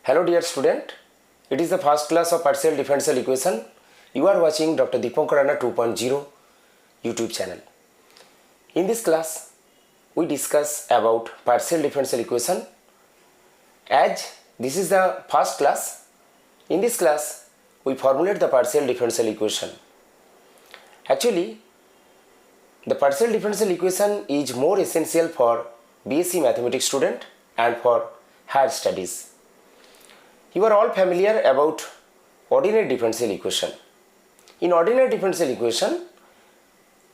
Hello dear student, it is the first class of partial differential equation. You are watching Dr. Dipankar 2.0 YouTube channel. In this class, we discuss about partial differential equation. As this is the first class, in this class, we formulate the partial differential equation. Actually, the partial differential equation is more essential for BSc Mathematics student and for higher studies. You are all familiar about ordinary differential equation. In ordinary differential equation,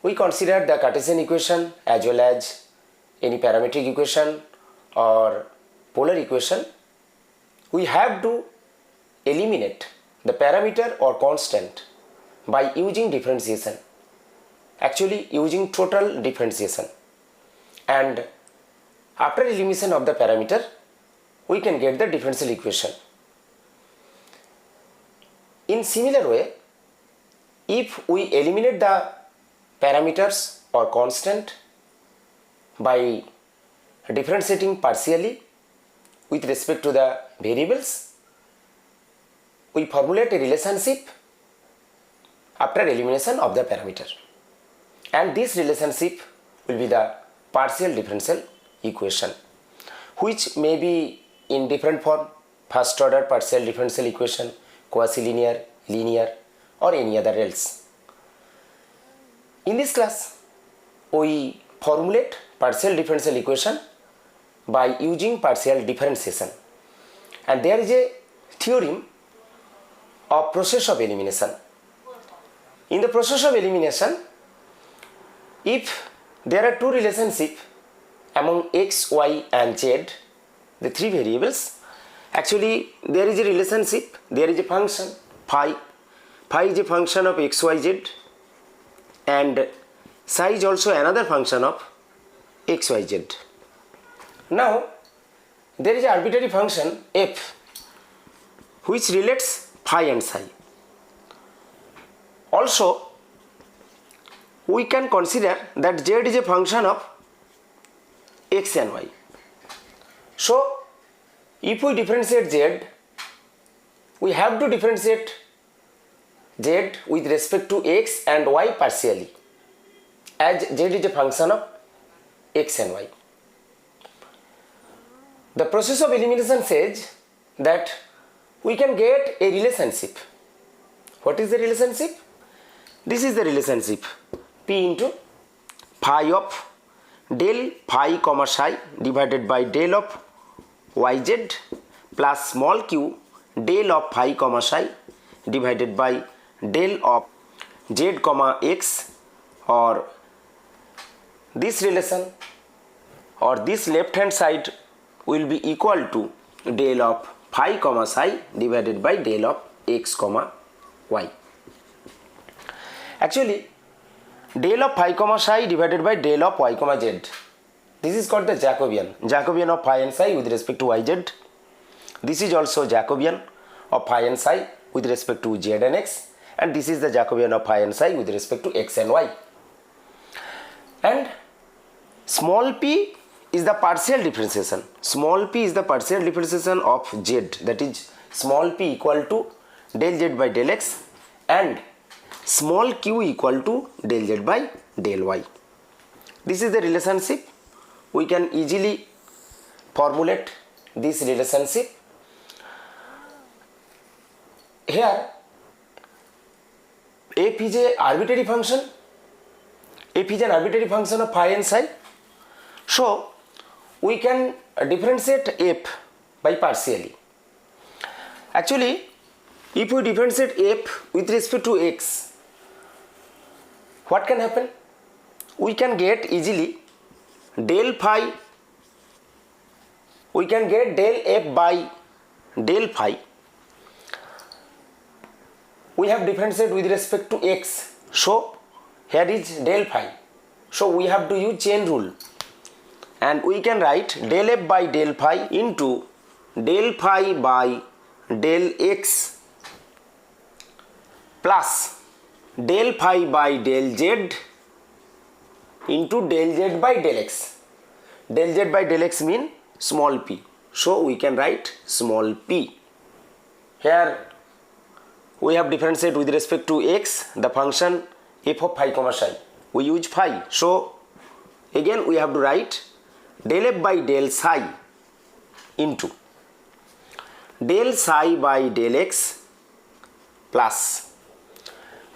we consider the Cartesian equation as well as any parametric equation or polar equation. We have to eliminate the parameter or constant by using differentiation. Actually using total differentiation. And after elimination of the parameter, we can get the differential equation. In similar way, if we eliminate the parameters or constant by differentiating partially with respect to the variables, we formulate a relationship after elimination of the parameter. And this relationship will be the partial differential equation, which may be in different form: first order partial differential equation, quasi-linear, linear, or any other else. In this class, we formulate partial differential equation by using partial differentiation. And there is a theorem of process of elimination. In the process of elimination, if there are two relationships among x, y and z, the three variables, actually there is a relationship, there is a function phi. Phi is a function of x, y, z, and psi is also another function of x, y, z. Now there is an arbitrary function f which relates phi and psi. Also we can consider that z is a function of x and y. So if we differentiate z, we have to differentiate z with respect to x and y partially, as z is a function of x and y. The process of elimination says that we can get a relationship. What is the relationship? This is the relationship: P into phi of del phi comma psi divided by del of yz plus small q del of phi comma psi divided by del of z comma x, or this relation or this left hand side will be equal to del of phi comma psi divided by del of x comma y. Actually del of phi comma psi divided by del of y comma z, this is called the Jacobian of phi and psi with respect to yz. This is also Jacobian of phi and psi with respect to z and x, and this is the Jacobian of phi and psi with respect to x and y. And small p is the partial differentiation. Small p is the partial differentiation of z, that is small p equal to del z by del x and small q equal to del z by del y. This is the relationship. We can easily formulate this relationship. Here f is an arbitrary function. F is an arbitrary function of phi and psi. So we can differentiate f by partially. Actually, if we differentiate f with respect to x, what can happen? We can get easily del phi, we can get del f by del phi. We have differentiated with respect to x, so here is del phi. So we have to use chain rule, and we can write del f by del phi into del phi by del x plus del phi by del z into del z by del x. Del z by del x mean small p. So we can write small p Here we have differentiate with respect to x, the function f of phi comma psi. We use phi. So again we have to write del f by del psi into del psi by del x plus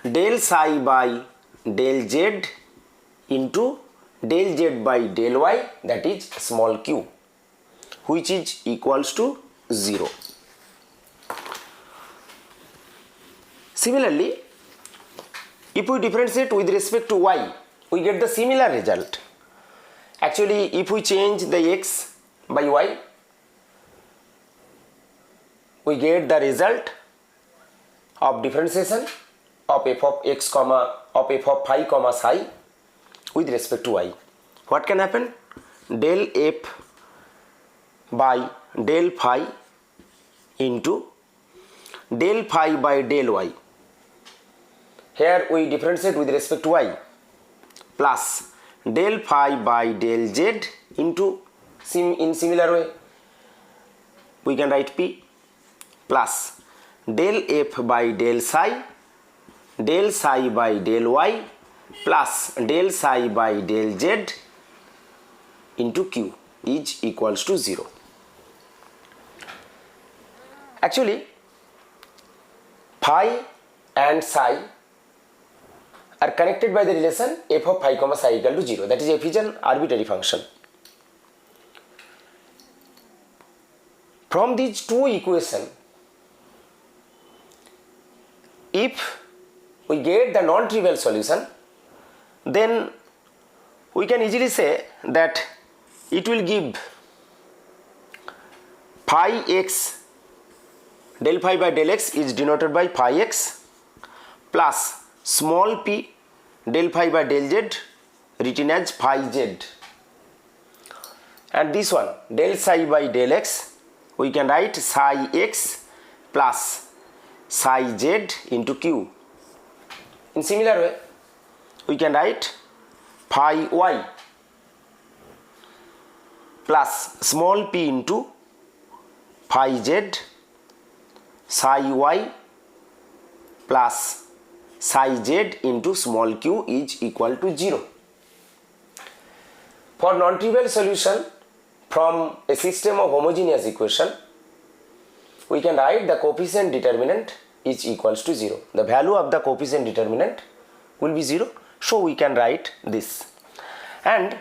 del psi by del z into del z by del y, that is small q, which is equals to 0. Similarly, if we differentiate with respect to y, we get the similar result. Actually, if we change the x by y, we get the result of differentiation of f of x comma of f of phi comma psi with respect to y. What can happen? Del f by del phi into del phi by del y. Here we differentiate with respect to y plus del phi by del z into in similar way we can write p plus del f by del psi by del y plus del psi by del z into q is equals to 0. Actually, phi and psi are connected by the relation f of phi comma psi equal to 0. That is, f is an arbitrary function. From these two equations, if we get the non-trivial solution, then we can easily say that it will give phi x, del phi by del x is denoted by phi x plus small p del phi by del z written as phi z, and this one del psi by del x we can write psi x plus psi z into q. In similar way we can write phi y plus small p into phi z psi y plus psi z into small q is equal to 0. For non-trivial solution from a system of homogeneous equation, we can write the coefficient determinant is equals to 0. The value of the coefficient determinant will be 0. So we can write this. And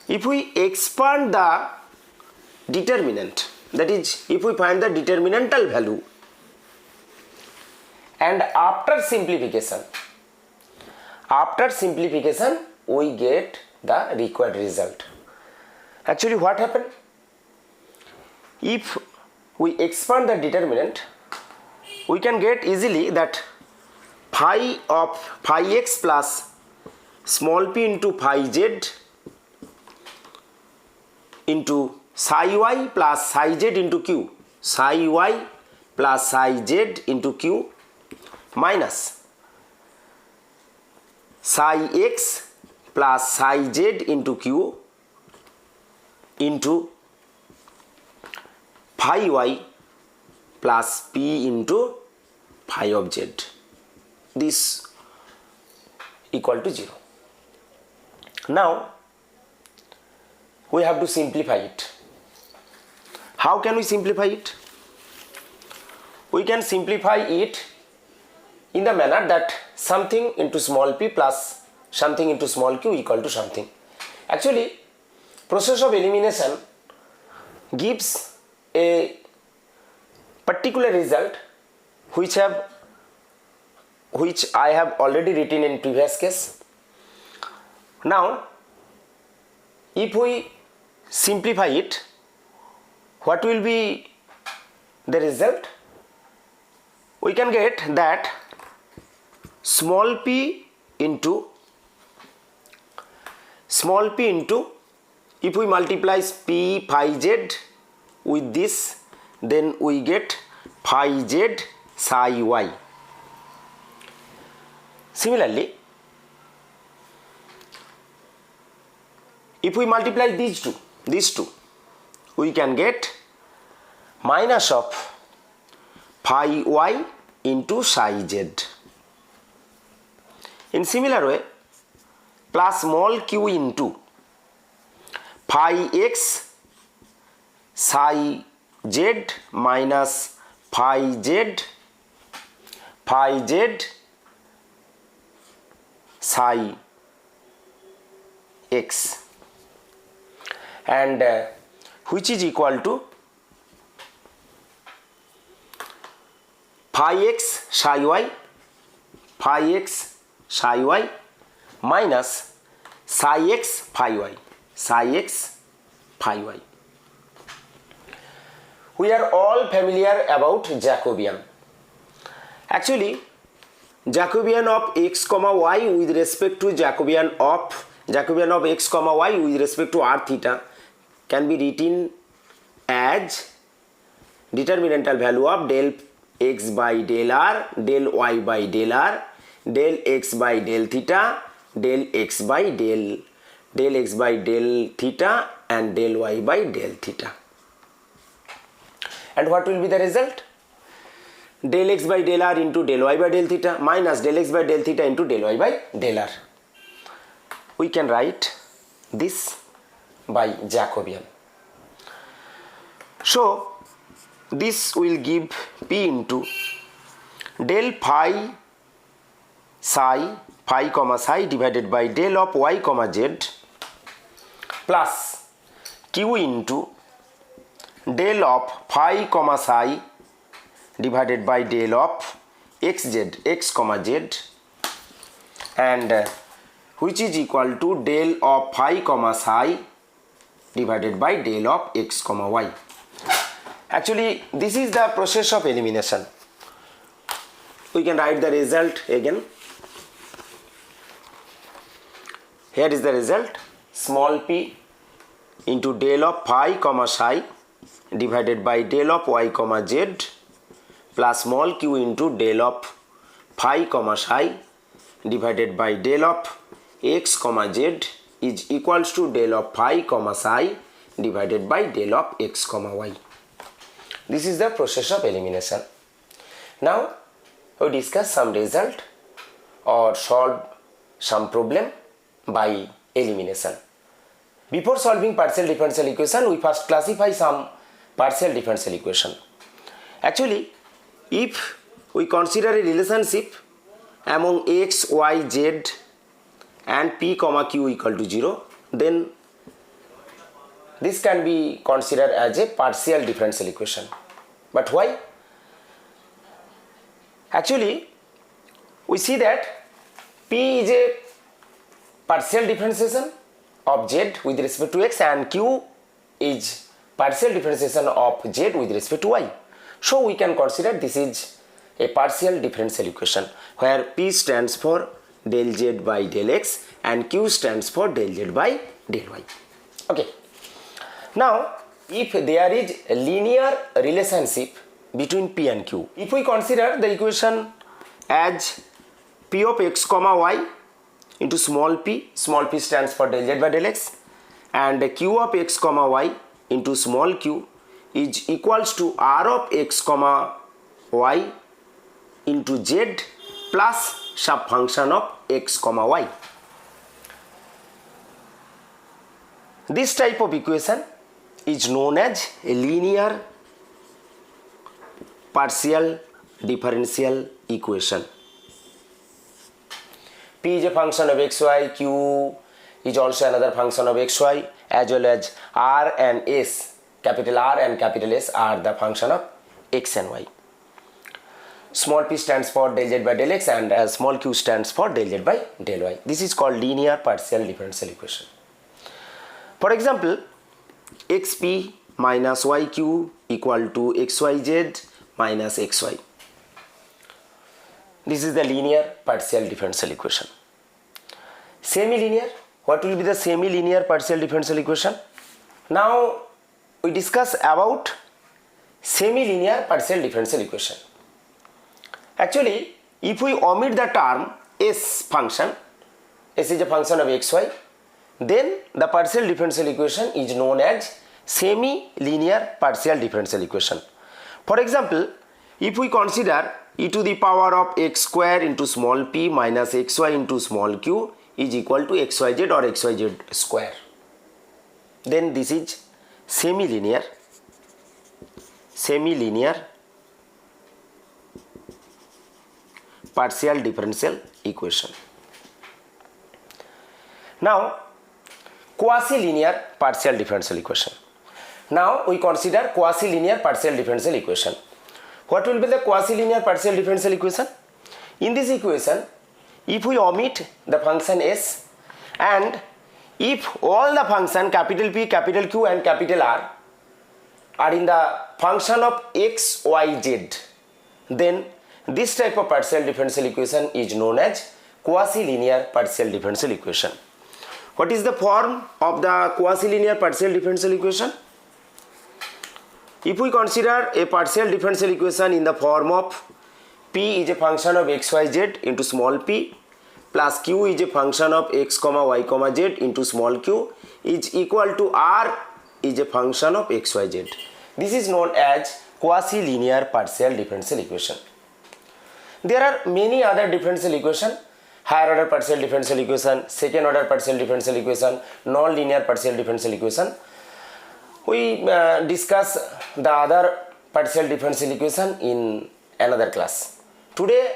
if we expand the determinant, that is, if we find the determinantal value, and after simplification we get the required result. Actually, what happened? If we expand the determinant, we can get easily that phi of phi x plus small p into phi z into psi y plus psi z into q, psi y plus psi z into q minus psi x plus psi z into q into phi y plus p into phi of z. This equal to 0. Now we have to simplify it. How can we simplify it? We can simplify it in the manner that something into small p plus something into small q equal to something. Actually, process of elimination gives a particular result which I have already written in previous case. Now, if we simplify it, what will be the result? We can get that small p into if we multiply p phi z with this, then we get phi z psi y. Similarly, if we multiply these two, we can get minus of phi y into psi z. In similar way, plus small q into phi x psi z minus phi z psi x, and which is equal to phi x psi y minus psi x phi y. We are all familiar about Jacobian. Actually, Jacobian of x comma y with respect to Jacobian of x comma y with respect to r theta can be written as determinantal value of del x by del r, del y by del r, del x by del theta, del x by del theta, and del y by del theta. And what will be the result? Del x by del r into del y by del theta minus del x by del theta into del y by del r. We can write this by Jacobian. So this will give p into del phi comma psi divided by del of y comma z plus q into del of phi comma psi divided by del of x comma z, and which is equal to del of phi comma psi divided by del of x comma y. Actually, this is the process of elimination. We can write the result again. Here is the result: small p into del of phi comma psi divided by del of y comma z plus small q into del of phi comma psi divided by del of x comma z is equals to del of phi comma psi divided by del of x comma y. This is the process of elimination. Now we discuss some result or solve some problem by elimination. Before solving partial differential equation, we first classify some partial differential equation. Actually, if we consider a relationship among x, y, z and p comma q equal to 0, then this can be considered as a partial differential equation. But why? Actually, we see that p is a partial differentiation of z with respect to x and q is partial differentiation of z with respect to y. So we can consider this is a partial differential equation where p stands for del z by del x and q stands for del z by del y. Okay. Now, if there is a linear relationship between p and q, if we consider the equation as p of x comma y into small p stands for del z by del x, and q of x comma y into small q is equals to r of x comma y into z plus sub function of x comma y. This type of equation is known as a linear partial differential equation. P is a function of xy, q is also another function of xy, as well as r and s, capital R and capital S are the function of x and y. Small p stands for del z by del x and small q stands for del z by del y. This is called linear partial differential equation. For example, xp minus yq equal to xyz minus xy. This is the linear partial differential equation. Semi-linear. What will be the semi-linear partial differential equation? Now we discuss about semi-linear partial differential equation. Actually, if we omit the term s function, s is a function of xy, then the partial differential equation is known as semi-linear partial differential equation. For example, if we consider e to the power of x square into small p minus xy into small q is equal to xyz or xyz square, then this is semi-linear partial differential equation. Now quasi-linear partial differential equation. Now we consider quasi-linear partial differential equation. What will be the quasi-linear partial differential equation? In this equation, if we omit the function s and if all the function capital P, capital Q and capital R are in the function of x, y, z, then this type of partial differential equation is known as quasi-linear partial differential equation. What is the form of the quasi-linear partial differential equation? If we consider a partial differential equation in the form of p is a function of x, y, z into small p plus q is a function of x, y, z into small q is equal to r is a function of x, y, z. This is known as quasi-linear partial differential equation. There are many other differential equations: higher order partial differential equation, second order partial differential equation, non-linear partial differential equation. We discuss the other partial differential equation in another class. Today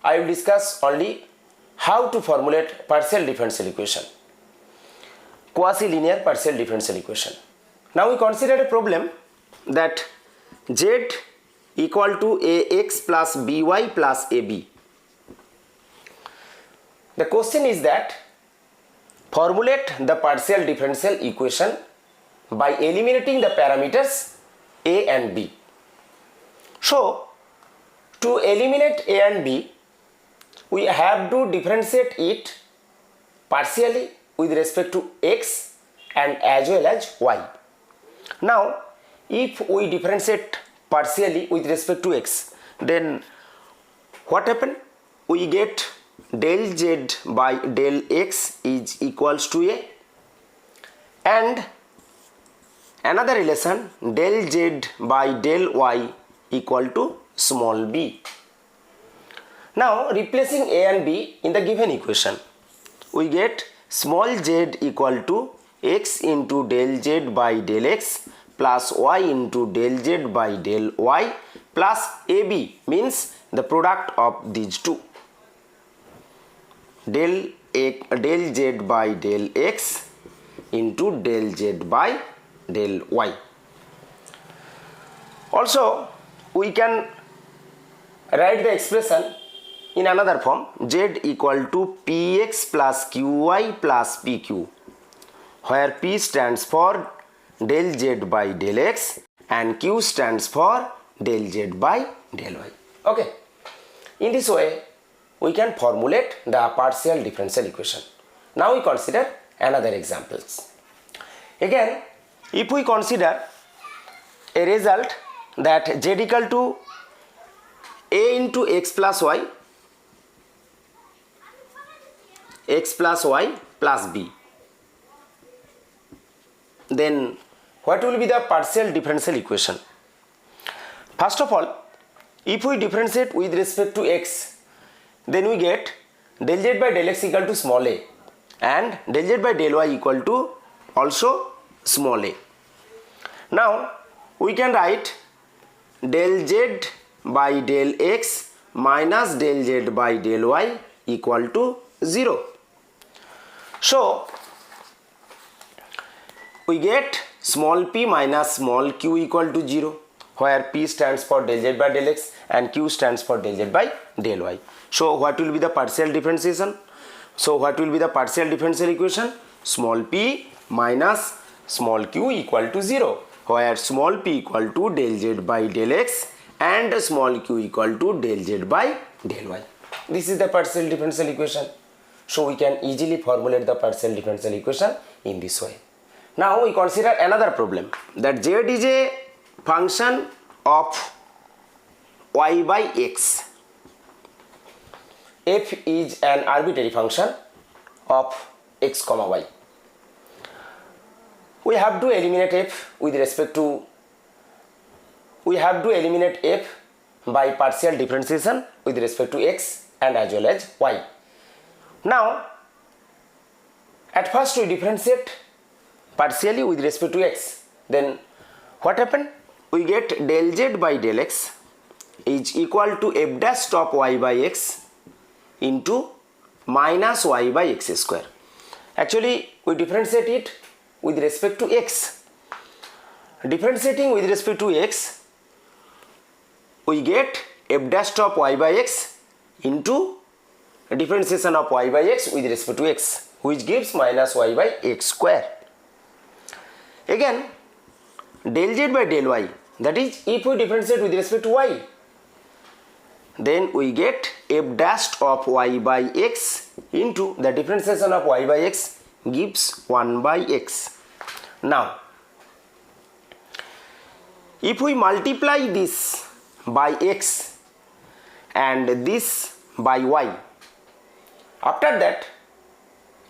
I will discuss only how to formulate partial differential equation, quasi-linear partial differential equation. Now we consider a problem that z equal to ax plus by plus ab. The question is that formulate the partial differential equation by eliminating the parameters a and b. So to eliminate a and b, we have to differentiate it partially with respect to x and as well as y. Now if we differentiate partially with respect to x, then what happen? We get del z by del x is equals to a, and another relation del z by del y equal to small b. Now replacing a and b in the given equation, we get small z equal to x into del z by del x plus y into del z by del y plus ab, means the product of these two, del z by del x into del z by del y. Also we can write the expression in another form: z equal to px plus qy plus pq, where p stands for del z by del x and q stands for del z by del y. Okay, in this way we can formulate the partial differential equation. Now we consider another examples. Again, if we consider a result that z equal to a into x plus y plus b, then what will be the partial differential equation? First of all, if we differentiate with respect to x, then we get del z by del x equal to small a and del z by del y equal to also small a. Now we can write del z by del x minus del z by del y equal to 0. So we get small p minus small q equal to 0, where p stands for del z by del x and q stands for del z by del y. So what will be the partial differentiation? So what will be the partial differential equation? Small p minus small q equal to 0, where small p equal to del z by del x and small q equal to del z by del y. This is the partial differential equation. So we can easily formulate the partial differential equation in this way. Now we consider another problem, that z is a function of y by x. F is an arbitrary function of x comma y. We have to eliminate f with respect to, we have to eliminate f by partial differentiation with respect to x and as well as y. Now at first we differentiate partially with respect to x, then what happened? We get del z by del x is equal to f dash of y by x into minus y by x square. Actually we differentiate it with respect to x. Differentiating with respect to x, we get f dash of y by x into differentiation of y by x with respect to x, which gives minus y by x square. Again del z by del y, that is if we differentiate with respect to y, then we get f dash of y by x into the differentiation of y by x gives 1 by x. Now if we multiply this by x and this by y, after that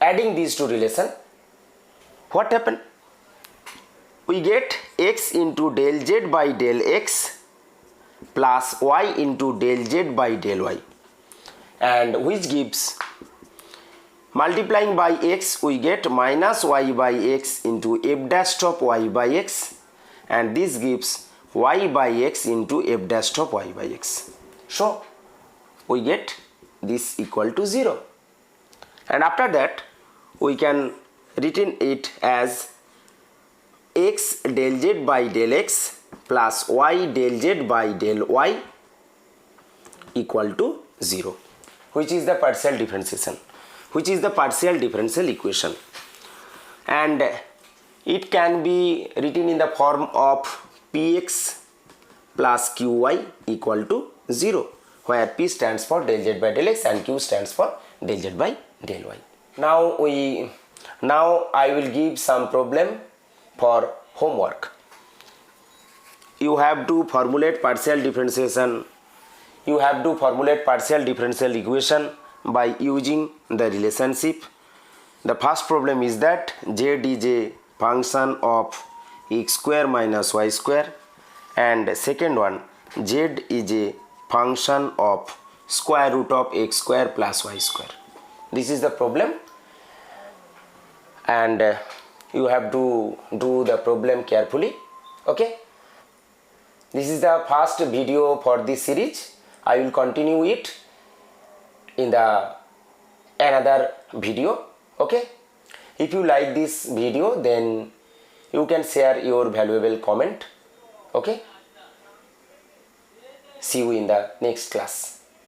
adding these two relation, what happened? We get x into del z by del x plus y into del z by del y, and which gives, multiplying by x, we get minus y by x into f dash of y by x, and this gives y by x into f dash of y by x. So we get this equal to 0, and after that we can written it as x del z by del x plus y del z by del y equal to 0, which is the partial differentiation, which is the partial differential equation, and it can be written in the form of px plus qy equal to 0, where p stands for del z by del x and q stands for del z by del y. Now I will give some problem for homework. You have to formulate partial differentiation. You have to formulate partial differential equation by using the relationship. The first problem is that z is a function of x square minus y square, and second one, z is a function of square root of x square plus y square. This is the problem, and you have to do the problem carefully. Okay, this is the first video for this series. I will continue it in the another video. Okay, if you like this video, then you can share your valuable comment. Okay, see you in the next class.